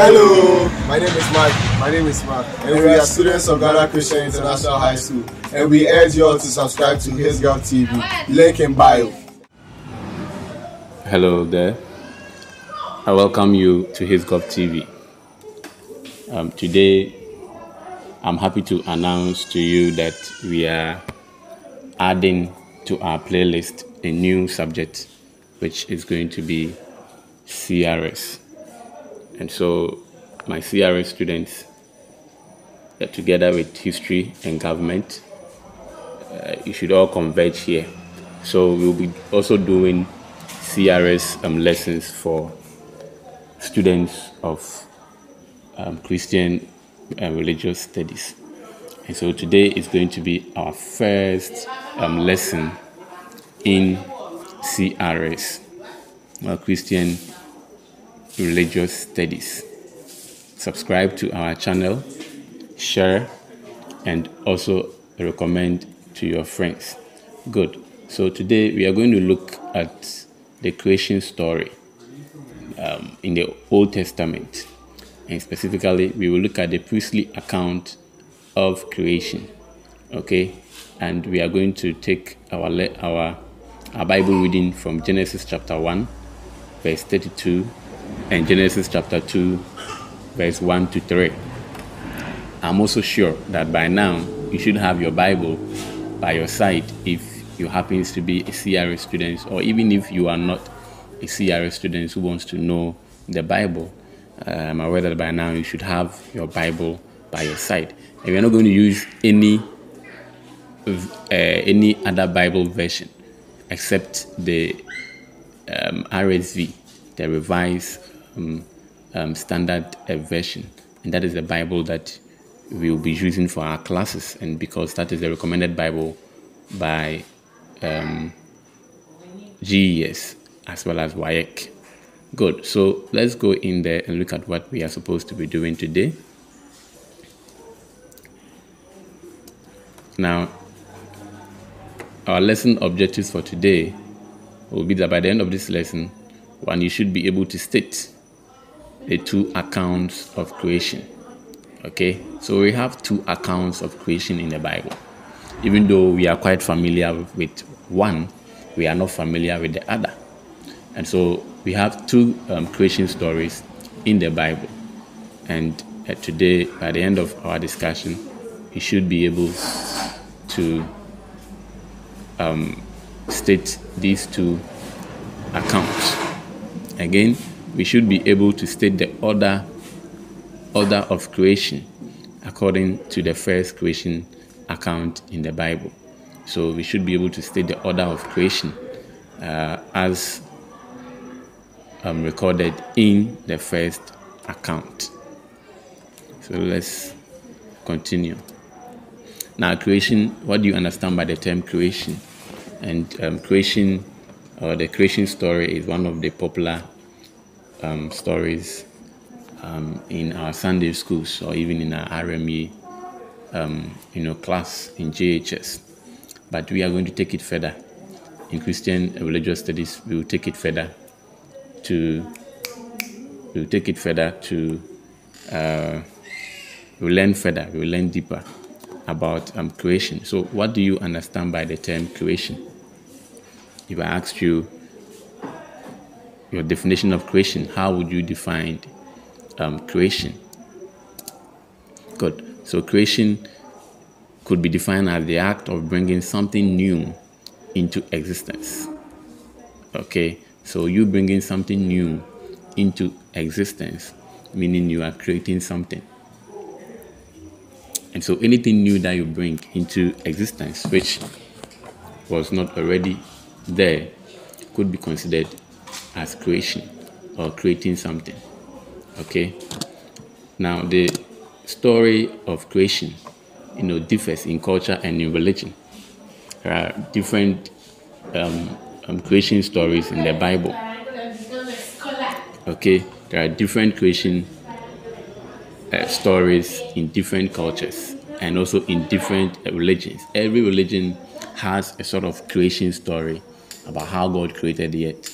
Hello, my name is Mike. My name is Mark, and we are students of Ghana Christian International High School, and we urge you all to subscribe to HISGOV TV. Link in bio. Hello there. I welcome you to HISGOV TV. Today, I'm happy to announce to you that we are adding to our playlist a new subject, which is going to be CRS. And so my CRS students, together with history and government, you should all converge here. So we'll be also doing CRS lessons for students of Christian and religious studies. And so today is going to be our first lesson in CRS, Christian religious studies. Subscribe to our channel, share, and also recommend to your friends. Good. So today we are going to look at the creation story in the Old Testament, and specifically we will look at the priestly account of creation. Okay, and we are going to take our Bible reading from Genesis chapter 1 verse 32 and Genesis chapter 2 verse 1 to 3. I'm also sure that by now you should have your Bible by your side if you happen to be a CRS student, or even if you are not a CRS student who wants to know the Bible. I'm aware that by now you should have your Bible by your side. And we are not going to use any other Bible version except the RSV, the Revised Standard Version, and that is the Bible that we will be using for our classes, and because that is the recommended Bible by GES as well as WAEC. Good. So let's go in there and look at what we are supposed to be doing today. Now, our lesson objectives for today will be that by the end of this lesson, one, you should be able to state the two accounts of creation. Okay, so we have two accounts of creation in the Bible. Even though we are quite familiar with one, we are not familiar with the other. And so we have two creation stories in the Bible. And today, by the end of our discussion, you should be able to state these two accounts. Again, we should be able to state the order of creation according to the first creation account in the Bible. So we should be able to state the order of creation as recorded in the first account. So let's continue. Now, creation, what do you understand by the term creation? And creation, or the creation story, is one of the popular stories in our Sunday schools, or even in our RME class in JHS. But we are going to take it further. In Christian religious studies, we will take it further we'll learn further, we'll learn deeper about creation. So what do you understand by the term creation? If I asked you your definition of creation, how would you define creation? Good. So creation could be defined as the act of bringing something new into existence. Okay, so you bringing something new into existence, meaning you are creating something. And so anything new that you bring into existence, which was not already there, could be considered as creation or creating something. Okay. Now, the story of creation, differs in culture and in religion. There are different creation stories in the Bible. Okay, there are different creation stories in different cultures and also in different religions. Every religion has a sort of creation story about how God created the earth.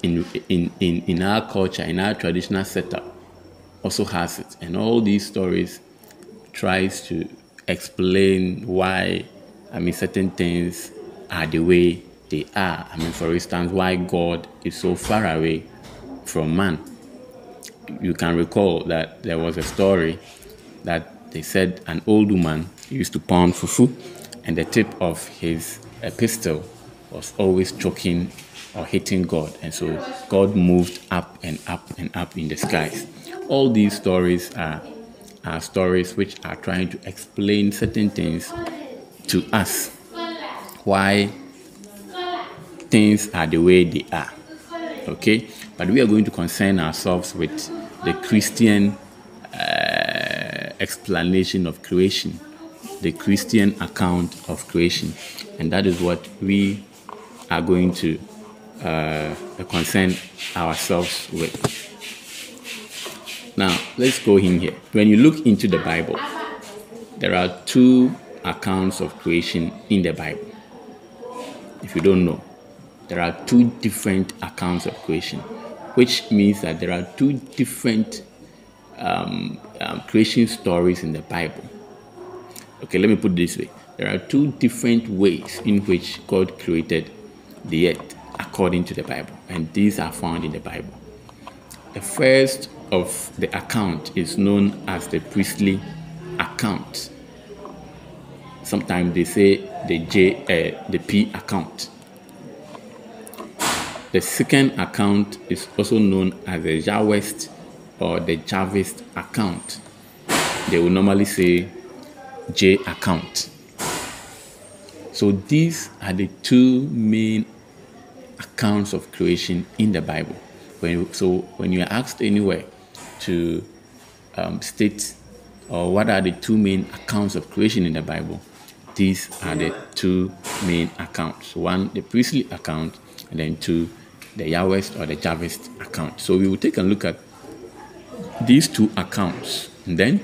In our culture, in our traditional setup, also has it. And all these stories tries to explain why, certain things are the way they are. For instance, why God is so far away from man. You can recall that there was a story that they said an old woman used to pound fufu, and the tip of his pistol was always choking or hitting God, and so God moved up and up and up in the skies. All these stories are stories which are trying to explain certain things to us, why things are the way they are. Okay, but we are going to concern ourselves with the Christian explanation of creation, the Christian account of creation, and that is what we are going to concern ourselves with. Now, let's go in here. When you look into the Bible, there are two accounts of creation in the Bible. If you don't know, there are two different accounts of creation, which means that there are two different creation stories in the Bible. Okay, let me put it this way. There are two different ways in which God created the earth according to the Bible, and these are found in the Bible. The first of the account is known as the priestly account. Sometimes they say the P account. The second account is also known as the Yahweh or the Javist account. They will normally say J account. So these are the two main accounts of creation in the Bible. When you are asked anywhere to state or what are the two main accounts of creation in the Bible, these are the two main accounts. One, the priestly account, and then two, the Yahweh or the Javist account. So we will take a look at these two accounts, and then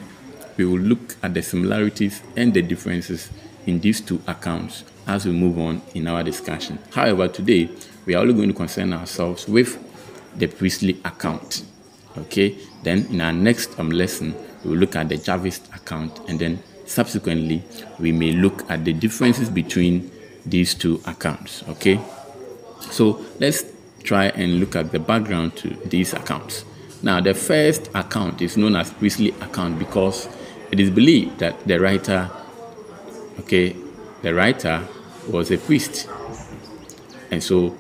we will look at the similarities and the differences in these two accounts as we move on in our discussion. However, today we are only going to concern ourselves with the priestly account. Okay, then in our next lesson we will look at the Javist account, and then subsequently we may look at the differences between these two accounts. Okay, so let's try and look at the background to these accounts. Now, the first account is known as priestly account because it is believed that the writer was a priest, and so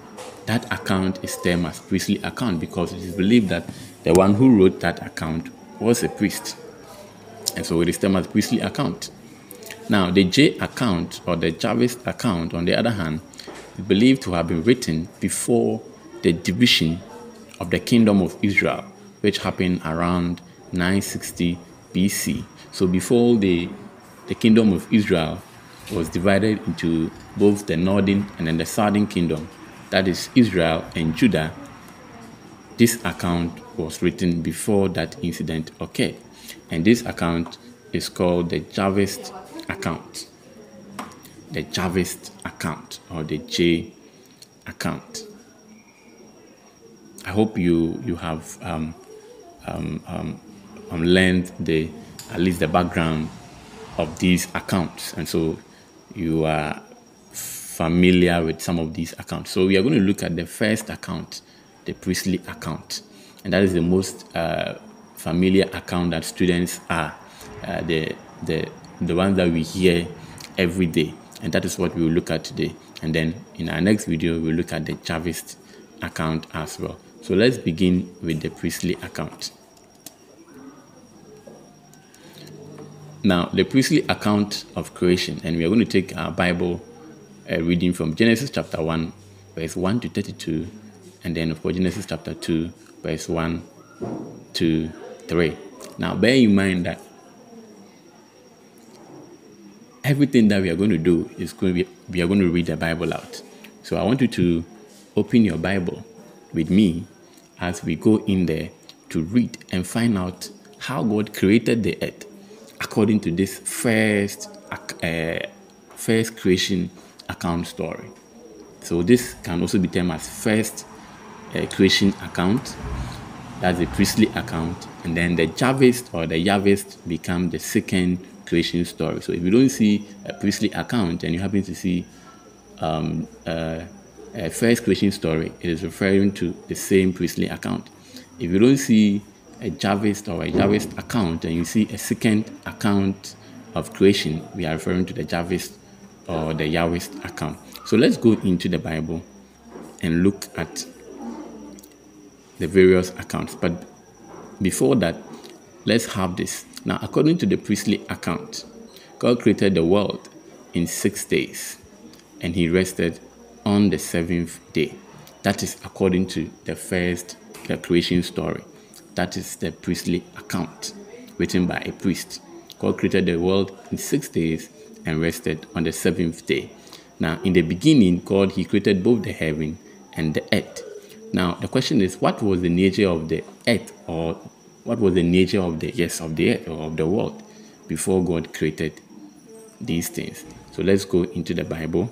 that account is termed as priestly account because it is believed that the one who wrote that account was a priest, and so it is termed as priestly account. Now, the J account or the Javist account, on the other hand, is believed to have been written before the division of the kingdom of Israel, which happened around 960 BC. So before the kingdom of Israel was divided into both the northern and then the southern kingdom, that is Israel and Judah, this account was written before that incident occurred. And this account is called the Javist account. The Javist account or the J account. I hope you have learned at least the background of these accounts, and so you are familiar with some of these accounts. So we are going to look at the first account, the priestly account, and that is the most familiar account that students are the ones that we hear every day, and that is what we will look at today. And then in our next video we'll look at the Javist account as well. So let's begin with the priestly account. Now, the priestly account of creation, and we are going to take our Bible reading from Genesis chapter 1, verse 1 to 32, and then of course Genesis chapter 2, verse 1 to 3. Now, bear in mind that everything that we are going to do is we are going to read the Bible out. So I want you to open your Bible with me as we go in there to read and find out how God created the earth according to this first creation account story. So this can also be termed as first creation account, That's the priestly account. And then the Javist or the Yahwist become the second creation story. So if you don't see a priestly account and you happen to see a first creation story, it is referring to the same priestly account. If you don't see a Javist or a Yahwist account and you see a second account of creation, we are referring to the Javist or the Yahwist account. So let's go into the Bible and look at the various accounts. But before that, let's have this. Now, according to the priestly account, God created the world in 6 days, and he rested on the 7th day. That is according to the first creation story. That is the priestly account written by a priest. God created the world in 6 days and rested on the 7th day. Now, in the beginning, he created both the heaven and the earth. Now, the question is, what was the nature of the earth, or what was the nature of the earth or of the world before God created these things? So let's go into the Bible.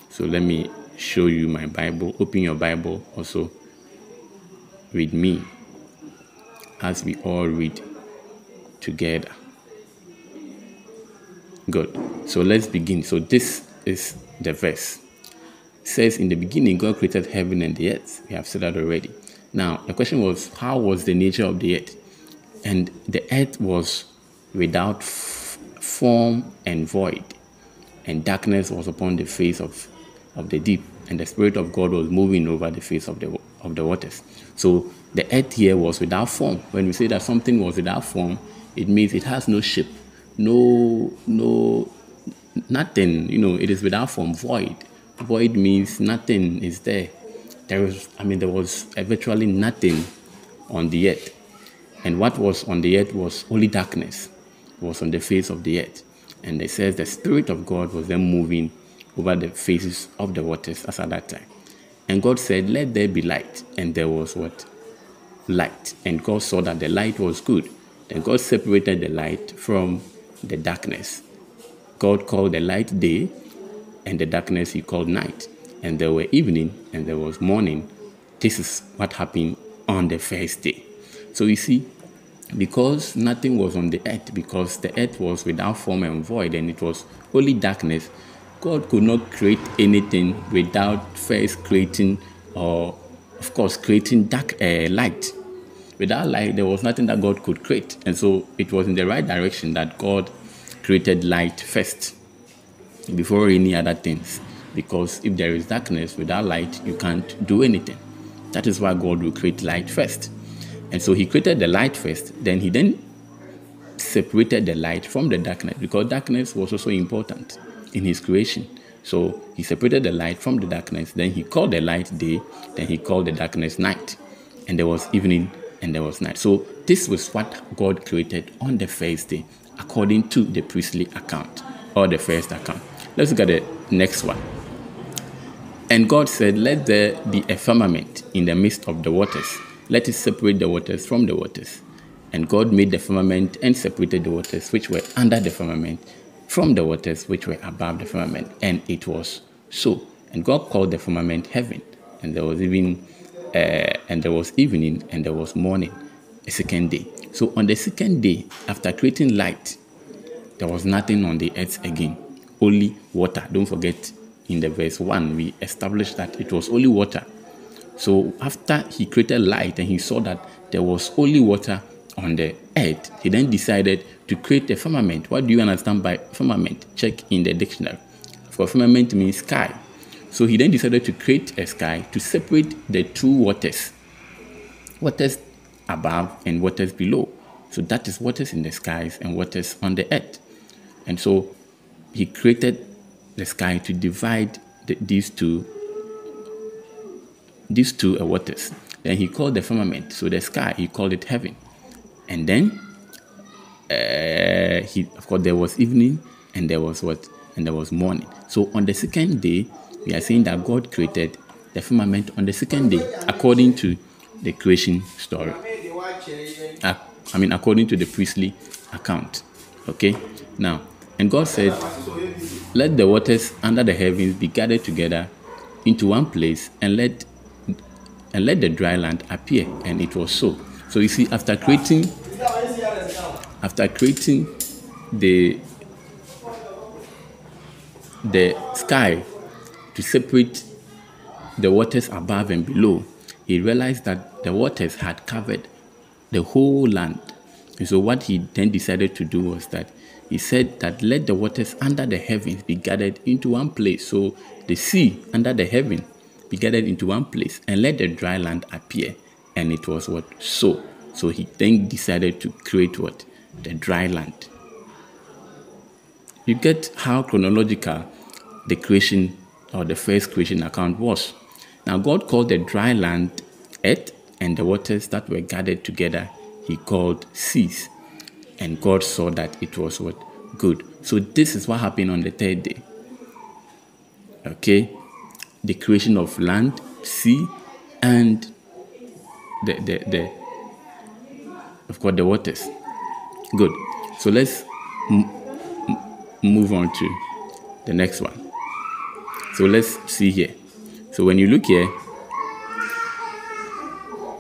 So let me show you my Bible. Open your Bible also with me as we all read together. Good. So let's begin. So this is the verse. It says, in the beginning, God created heaven and the earth. We have said that already. Now, the question was, how was the nature of the earth? And the earth was without form and void, and darkness was upon the face of the deep, and the Spirit of God was moving over the face of the waters. So the earth here was without form. When we say that something was without form, it means it has no shape, no nothing. It is without form. Void. Void means nothing is there. There was virtually nothing on the earth. And what was on the earth was only darkness. It was on the face of the earth. And it says the Spirit of God was then moving over the faces of the waters as at that time. And God said, let there be light. And there was what? Light. And God saw that the light was good. Then God separated the light from the darkness. God called the light day, and the darkness he called night. And there were evening, and there was morning. This is what happened on the first day. So you see, because nothing was on the earth, because the earth was without form and void, and it was only darkness, God could not create anything without first creating, creating light. Without light, there was nothing that God could create. And so it was in the right direction that God created light first, before any other things. Because if there is darkness, without light, you can't do anything. That is why God will create light first. And so he created the light first, then he separated the light from the darkness, because darkness was also important in his creation. So he separated the light from the darkness, then he called the light day, then he called the darkness night. And there was evening and there was night. So this was what God created on the first day, according to the priestly account, or the first account. Let's look at the next one. And God said, let there be a firmament in the midst of the waters. Let it separate the waters from the waters. And God made the firmament and separated the waters which were under the firmament from the waters which were above the firmament. And it was so. And God called the firmament heaven. And there was evening, and there was morning, a second day. So on the second day, after creating light, there was nothing on the earth again, only water. Don't forget, in the verse 1, we established that it was only water. So after he created light and he saw that there was only water on the earth, he then decided to create a firmament. What do you understand by firmament? Check in the dictionary. For firmament means sky. So he then decided to create a sky to separate the two waters above and waters below. So that is waters in the skies and waters on the earth. And so he created the sky to divide these two waters. Then he called the firmament, so the sky, he called it heaven. And then there was evening and there was what? And there was morning. So on the second day, we are saying that God created the firmament on the second day, according to the creation story. According to the priestly account. Okay? Now, and God said, let the waters under the heavens be gathered together into one place, and let the dry land appear. And it was so. So you see, after creating the sky to separate the waters above and below, he realized that the waters had covered the whole land. And so what he then decided to do was that he said that let the waters under the heavens be gathered into one place. So the sea under the heaven be gathered into one place, and let the dry land appear. And it was what? So he then decided to create what? The dry land. You get how chronological the creation or the first creation account was. Now God called the dry land earth, and the waters that were gathered together he called seas. And God saw that it was what? Good. So this is what happened on the third day. Okay? The creation of land, sea, and of course the waters. Good. So let's move on to the next one. So let's see here. So when you look here,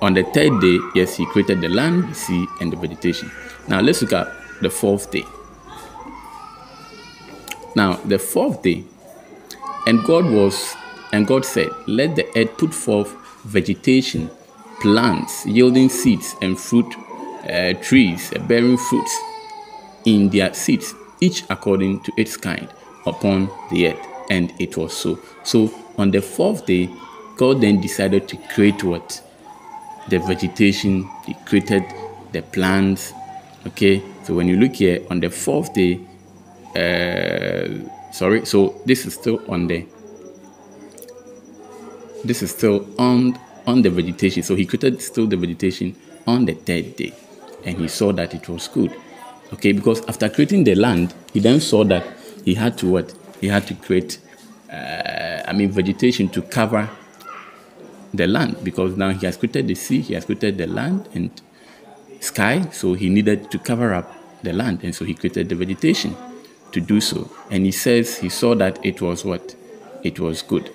on the third day, yes, he created the land, the sea, and the vegetation. Now let's look at the fourth day. Now the fourth day, and God said, let the earth put forth vegetation, plants yielding seeds, and fruit trees bearing fruits in their seeds, each according to its kind, upon the earth. And it was so. So on the fourth day, God then decided to create what? The vegetation. He created the plants. Okay, so when you look here on the fourth day, so this is still on the vegetation. So he created still the vegetation on the third day, and he saw that it was good. Okay, because after creating the land, he then saw that he had to what? He had to create vegetation to cover the land, because now he has created the sea, he has created the land and sky, so he needed to cover up the land, and so he created the vegetation to do so. And he says he saw that it was what? It was good.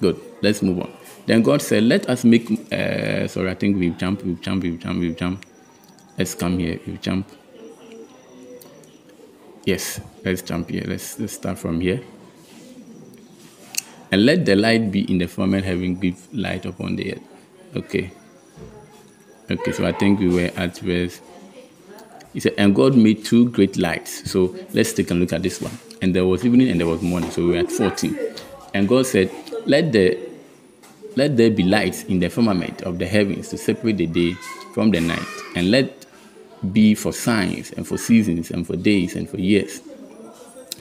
Good. Let's move on. Then God said, let us make I think we've jumped. Let's come here. We've jumped. Yes, let's jump here. Let's start from here. And let the light be in the firmament, having give light upon the earth. Okay, so I think we were at verse. He said, and God made two great lights. So let's take a look at this one. And there was evening and there was morning. So we were at 14. And God said, let there be lights in the firmament of the heavens to separate the day from the night, and let be for signs and for seasons and for days and for years.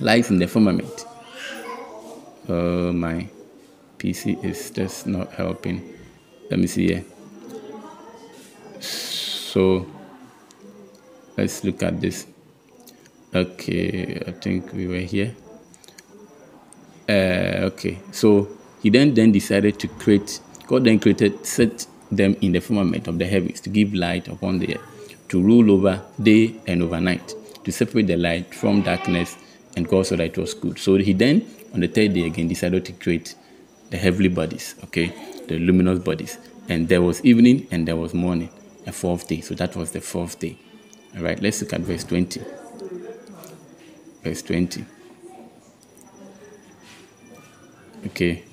Lights in the firmament. My PC is just not helping. Let me see here. So let's look at this. Okay, I think we were here. Okay, so he then decided to create. God then set them in the firmament of the heavens to give light upon the earth, to rule over day and over night, to separate the light from darkness. And God saw that it was good. So he then, on the third day again, decided to create the heavenly bodies, okay, the luminous bodies. And there was evening and there was morning, a fourth day. So that was the fourth day. All right, let's look at verse 20. Verse 20. Okay,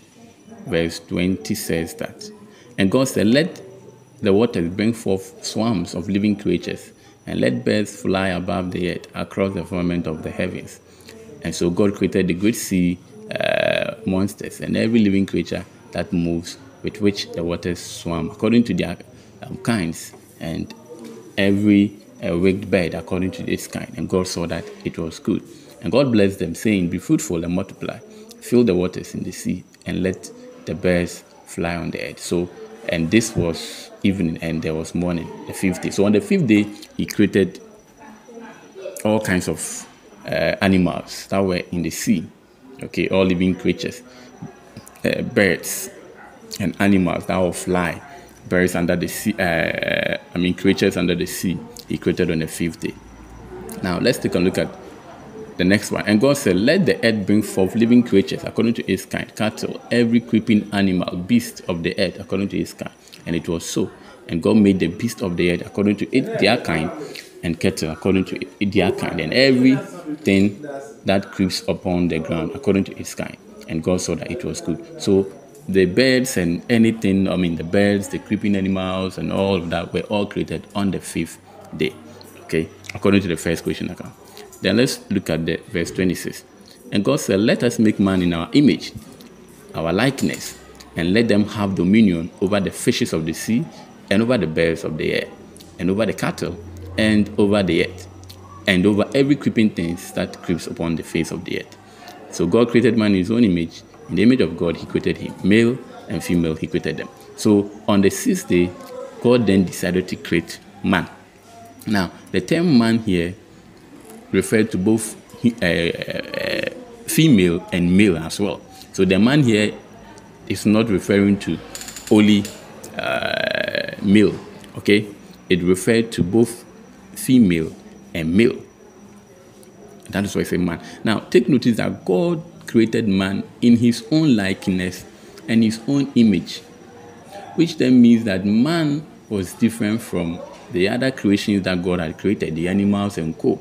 verse 20 says that, and God said, let the waters bring forth swarms of living creatures, and let birds fly above the earth across the firmament of the heavens. And so God created the great sea monsters and every living creature that moves, with which the waters swam according to their kinds, and every winged bird according to its kind. And God saw that it was good. And God blessed them, saying, be fruitful and multiply, fill the waters in the sea, and let the birds fly on the earth. So, and this was evening and there was morning, the fifth day. So on the fifth day, he created all kinds of animals that were in the sea, okay, all living creatures, birds and animals that will fly, birds under the sea, creatures under the sea, he created on the fifth day. Now let's take a look at the next one. And God said, let the earth bring forth living creatures according to its kind, cattle, every creeping animal, beast of the earth according to its kind. And it was so. And God made the beast of the earth according to their kind, and cattle according to their kind, and everything that creeps upon the ground according to its kind. And God saw that it was good. So the birds and anything, the birds, the creeping animals, and all of that were all created on the 5th day. Okay, according to the first creation account. Then let's look at the verse 26. And God said, let us make man in our image, our likeness, and let them have dominion over the fishes of the sea, and over the birds of the air, and over the cattle, and over the earth, and over every creeping thing that creeps upon the face of the earth. So God created man in his own image. In the image of God, he created him. Male and female, he created them. So on the 6th day, God then decided to create man. Now, the term man here referred to both female and male as well. So the man here is not referring to only male, okay? It referred to both female and male. That is why I say man. Now, take notice that God created man in his own likeness and his own image, which then means that man was different from the other creations that God had created, the animals and co.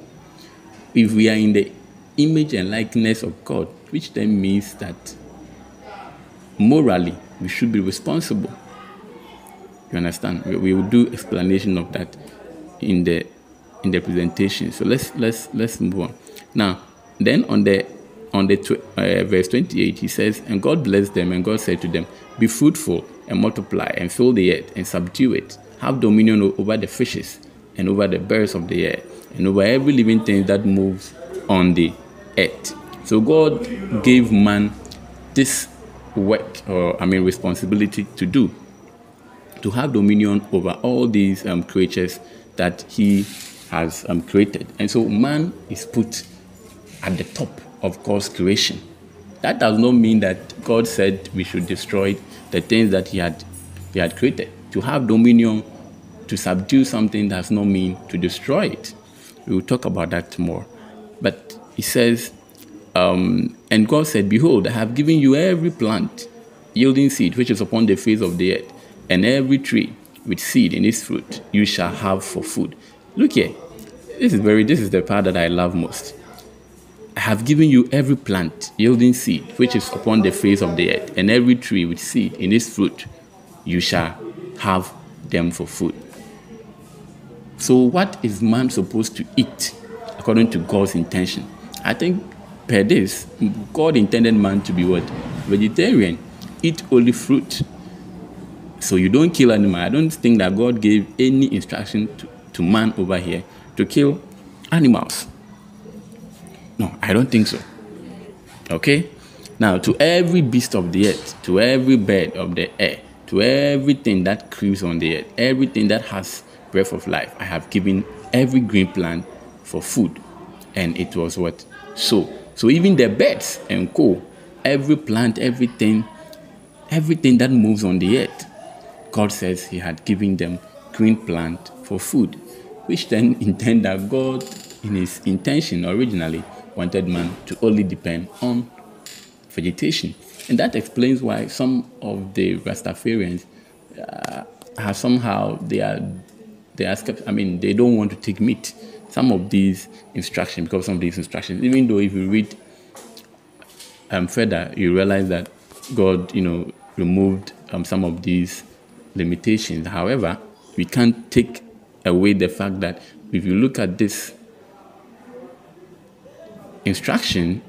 If we are in the image and likeness of God, which then means that morally we should be responsible. You understand? We will do explanation of that in the presentation. So let's move on. Now, then on the verse 28, he says, and God blessed them, and God said to them, be fruitful and multiply and fill the earth and subdue it. Have dominion over the fishes and over the birds of the air and over every living thing that moves on the earth. So God gave man this work, responsibility to do, to have dominion over all these creatures that he has created. And so man is put at the top of God's creation. That does not mean that God said we should destroy the things that he had created. To have dominion, to subdue something, does not mean to destroy it. We will talk about that tomorrow. But he says, and God said, behold, I have given you every plant yielding seed which is upon the face of the earth, and every tree with seed in its fruit you shall have for food. Look here. This is the part that I love most. I have given you every plant yielding seed which is upon the face of the earth, and every tree with seed in its fruit you shall have them for food. So what is man supposed to eat according to God's intention? I think per this, God intended man to be what? Vegetarian. Eat only fruit. So you don't kill animal. I don't think that God gave any instruction to man over here to kill animals. No, I don't think so. Okay? Now, to every beast of the earth, to every bird of the air, to everything that creeps on the earth, everything that has breath of life, I have given every green plant for food. And it was what? So even the birds and co, every plant, everything that moves on the earth, God says he had given them green plant for food, which then intend that God, in his intention originally, wanted man to only depend on vegetation. And that explains why some of the Rastafarians have somehow, they don't want to take meat. Some of these instructions, because some of these instructions, even though if you read further, you realize that God, removed some of these limitations. However, we can't take away the fact that if you look at this instruction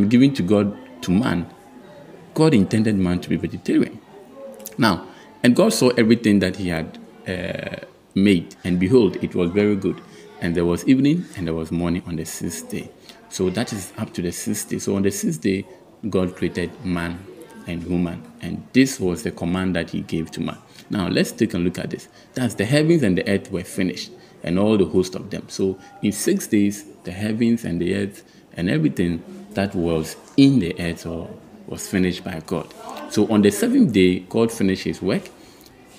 given to God, to man, God intended man to be vegetarian. Now, and God saw everything that he had made, and behold, it was very good. And there was evening and there was morning on the 6th day. So that is up to the 6th day. So on the 6th day, God created man and woman. And this was the command that he gave to man. Now, let's take a look at this. That's the heavens and the earth were finished, and all the host of them. So in 6 days, the heavens and the earth and everything that was in the earth was finished by God. So on the 7th day, God finished his work,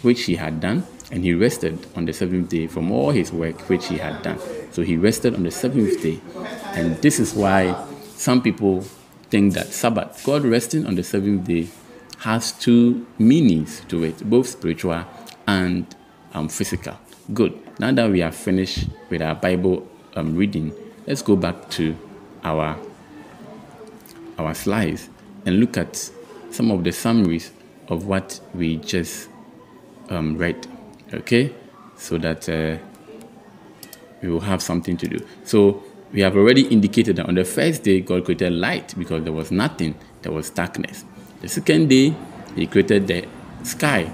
which he had done, and he rested on the 7th day from all his work which he had done. So he rested on the 7th day. And this is why some people think that Sabbath, God resting on the 7th day, has two meanings to it, both spiritual and physical. Good. Now that we are finished with our Bible reading, let's go back to our slides and look at some of the summaries of what we just read. Okay, so that we will have something to do. So we have already indicated that on the first day, God created light because there was nothing, there was darkness. The second day, he created the sky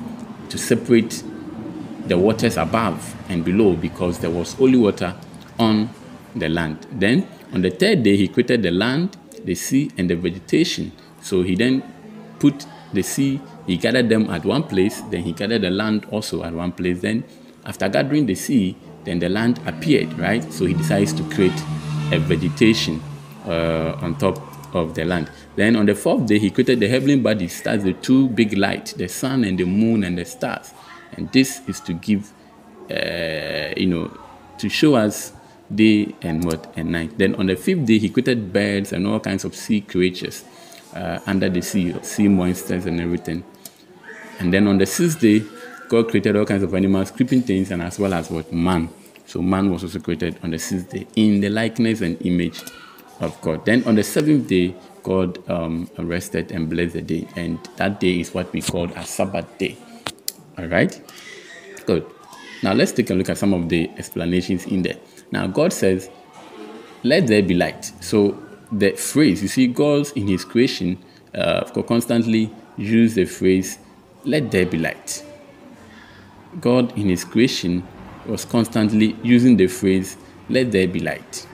to separate the waters above and below because there was only water on the land. Then on the third day, he created the land, the sea, and the vegetation. So he then put the sea, he gathered them at one place, then he gathered the land also at one place. Then after gathering the sea, then the land appeared, right? So he decides to create a vegetation on top of the land. Then on the fourth day, he created the heavenly bodies. That's the two big lights, the sun and the moon and the stars. And this is to give, to show us day and night. Then on the fifth day, he created birds and all kinds of sea creatures under the sea monsters and everything. And then on the sixth day, God created all kinds of animals, creeping things, and as well as man. So man was also created on the sixth day in the likeness and image of God. Then on the seventh day, God rested and blessed the day. And that day is what we call a Sabbath day. All right? Good. Now let's take a look at some of the explanations in there. Now God says, let there be light. So the phrase, you see, God in his creation constantly use the phrase, let there be light. God in his creation was constantly using the phrase, let there be light.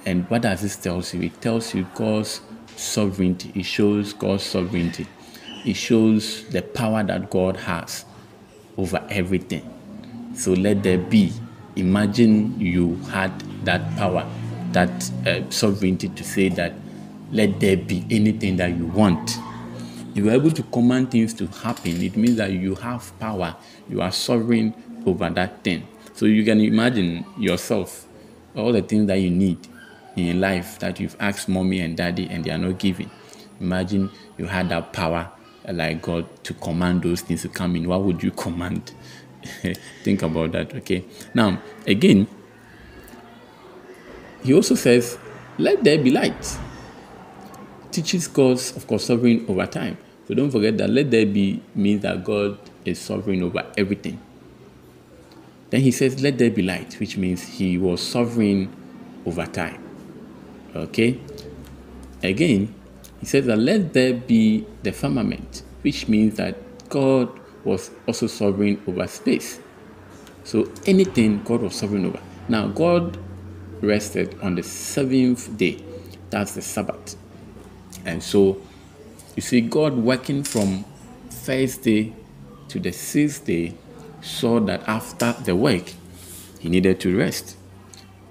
And what does this tell you? It tells you God's sovereignty. It shows God's sovereignty. It shows the power that God has over everything. So let there be. Imagine you had that power, that sovereignty to say that let there be anything that you want. You are able to command things to happen. It means that you have power. You are sovereign over that thing. So you can imagine yourself, all the things that you need in life that you've asked mommy and daddy and they are not giving. Imagine you had that power like God to command those things to come in. What would you command? Think about that, okay? Now, again, he also says, let there be light. Teaches God's, of course, sovereign over time. So don't forget that let there be means that God is sovereign over everything. Then he says, let there be light, which means he was sovereign over time. Okay? Again, he says that let there be the firmament, which means that God was also sovereign over space. So anything God was sovereign over. Now, God rested on the seventh day. That's the Sabbath. And so, you see, God working from first day to the sixth day saw that after the work, he needed to rest.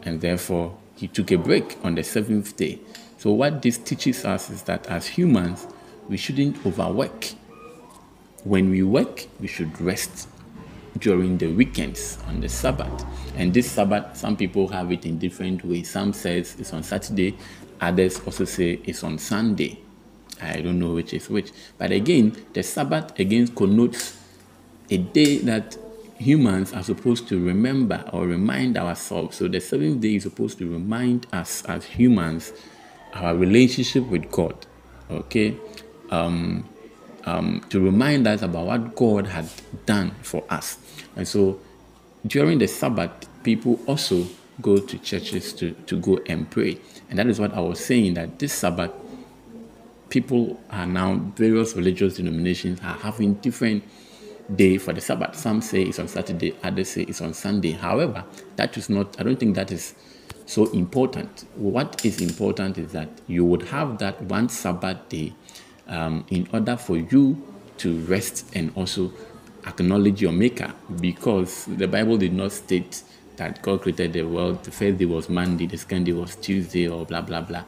And therefore, he took a break on the seventh day. So what this teaches us is that as humans, we shouldn't overwork. When we work, we should rest during the weekends on the Sabbath. And this Sabbath, some people have it in different ways. Some says it's on Saturday. Others also say it's on Sunday. I don't know which is which. But again, the Sabbath again connotes a day that humans are supposed to remember or remind ourselves. So the seventh day is supposed to remind us as humans our relationship with God. Okay? To remind us about what God had done for us. And so during the Sabbath, people also go to churches to go and pray. And that is what I was saying, that this Sabbath, people are now, various religious denominations are having different day for the Sabbath. Some say it's on Saturday, others say it's on Sunday. However, that is not, I don't think that is so important. What is important is that you would have that one Sabbath day in order for you to rest and also acknowledge your Maker, because the Bible did not state that God created the world. The first day was Monday, the second day was Tuesday, or blah, blah, blah.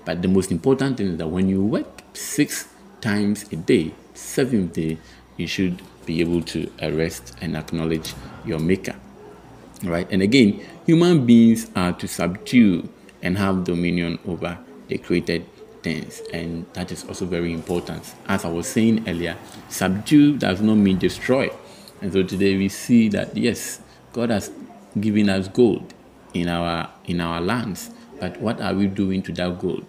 But the most important thing is that when you work 6 times a day, seventh day, you should be able to rest and acknowledge your Maker. Right? And again, human beings are to subdue and have dominion over the created things. And that is also very important. As I was saying earlier, subdue does not mean destroy. And so today we see that yes, God has given us gold in our lands, but what are we doing to that gold?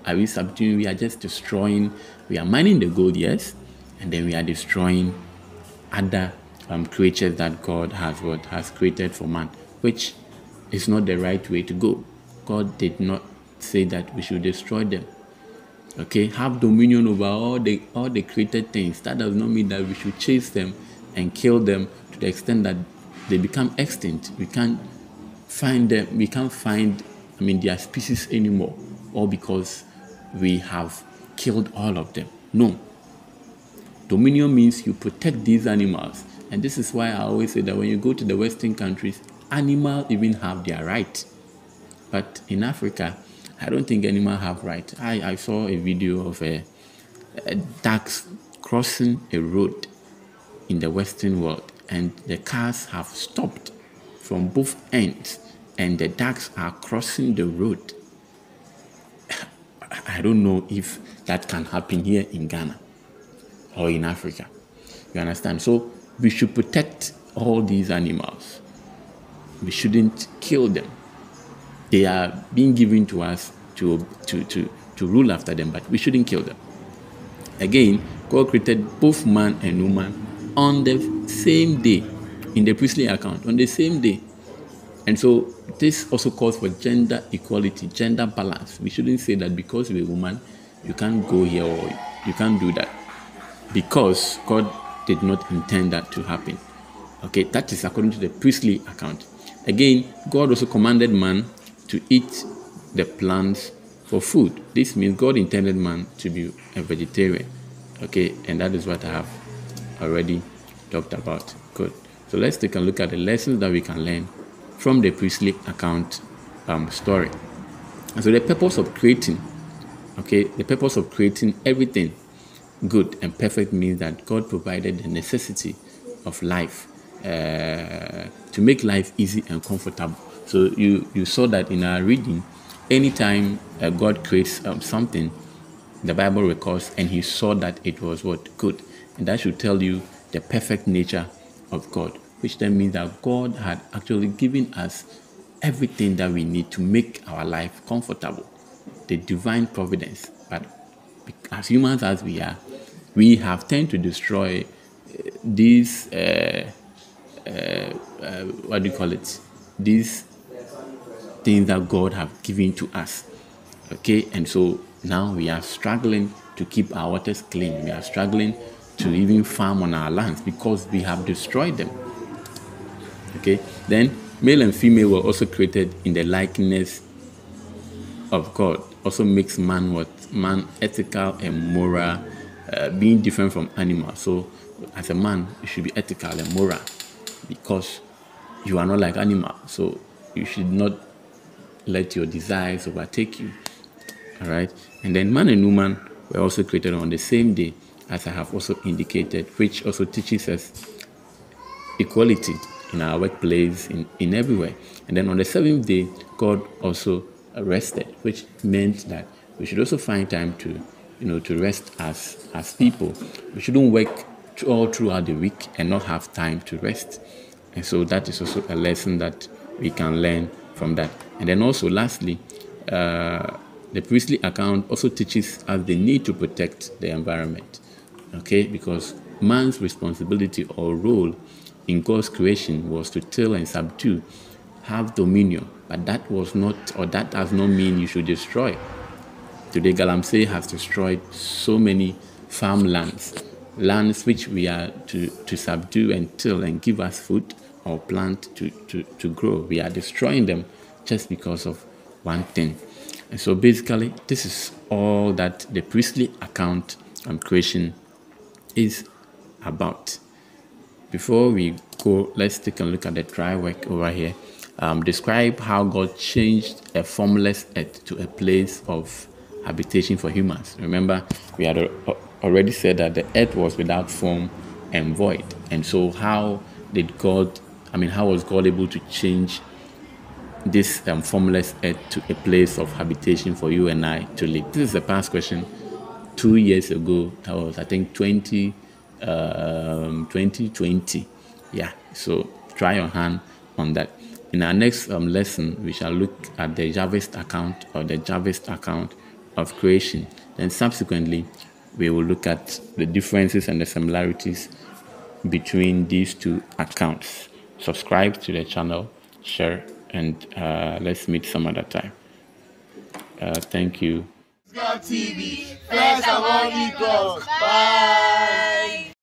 Are we subduing? We are just destroying. We are mining the gold, yes, and then we are destroying other creatures that God has created for man, which is not the right way to go. God did not say that we should destroy them. Okay, have dominion over all the created things. That does not mean that we should chase them and kill them to the extent that they become extinct. We can't find them. We can't find, their species anymore, all because we have killed all of them. No. Dominion means you protect these animals, and this is why I always say that when you go to the Western countries, animals even have their right, but in Africa, I don't think animals have right. I saw a video of a ducks crossing a road in the Western world, and the cars have stopped from both ends, and the ducks are crossing the road. I don't know if that can happen here in Ghana or in Africa. You understand? So we should protect all these animals. We shouldn't kill them. They are being given to us to rule after them, but we shouldn't kill them. Again, God created both man and woman on the same day, in the priestly account, on the same day. And so this also calls for gender equality, gender balance. We shouldn't say that because you're a woman, you can't go here or you can't do that, because God did not intend that to happen. Okay, that is according to the priestly account. Again, God also commanded man to eat the plants for food. This means God intended man to be a vegetarian. Okay, and that is what I have already talked about. Good. So let's take a look at the lessons that we can learn from the priestly account story. And so the purpose of creating, the purpose of creating everything good and perfect means that God provided the necessity of life to make life easy and comfortable. So you saw that in our reading. Anytime God creates something, the Bible records, and he saw that it was what? Good. And that should tell you the perfect nature of God, which then means that God had actually given us everything that we need to make our life comfortable. The divine providence. But as humans as we are, we have tended to destroy these, these things that God have given to us. Okay, and so now we are struggling to keep our waters clean. We are struggling to even farm on our lands because we have destroyed them. Okay, then male and female were also created in the likeness of God. Also makes man ethical and moral, being different from animals. So as a man, you should be ethical and moral because you are not like animals. So you should not let your desires overtake you. All right. And then man and woman were also created on the same day, as I have also indicated, which also teaches us equality in our workplace, in everywhere. And then on the seventh day, God also rested, which meant that we should also find time to rest as people. We shouldn't work all throughout the week and not have time to rest. And so that is also a lesson that we can learn from that. And then also lastly, the priestly account also teaches us the need to protect the environment. Okay, because man's responsibility or role in God's creation was to till and subdue, have dominion. But that was not, or that does not mean you should destroy. Today, Galamsey has destroyed so many farmlands, lands which we are to subdue and till and give us food or plant to grow. We are destroying them just because of one thing. And so basically, this is all that the priestly account on creation is about. Before we go, let's take a look at the dry work over here. Describe how God changed a formless earth to a place of habitation for humans. Remember, we had already said that the earth was without form and void. And so how was God able to change this formless earth to a place of habitation for you and I to live? This is a past question. 2 years ago, that was, I think, 20 2020. Yeah, so try your hand on that. In our next lesson, we shall look at the Javist account or the Javist account of creation. Then subsequently, we will look at the differences and the similarities between these two accounts. Subscribe to the channel, share, and let's meet some other time. Thank you. HISGOV TV, first among equals. Bye.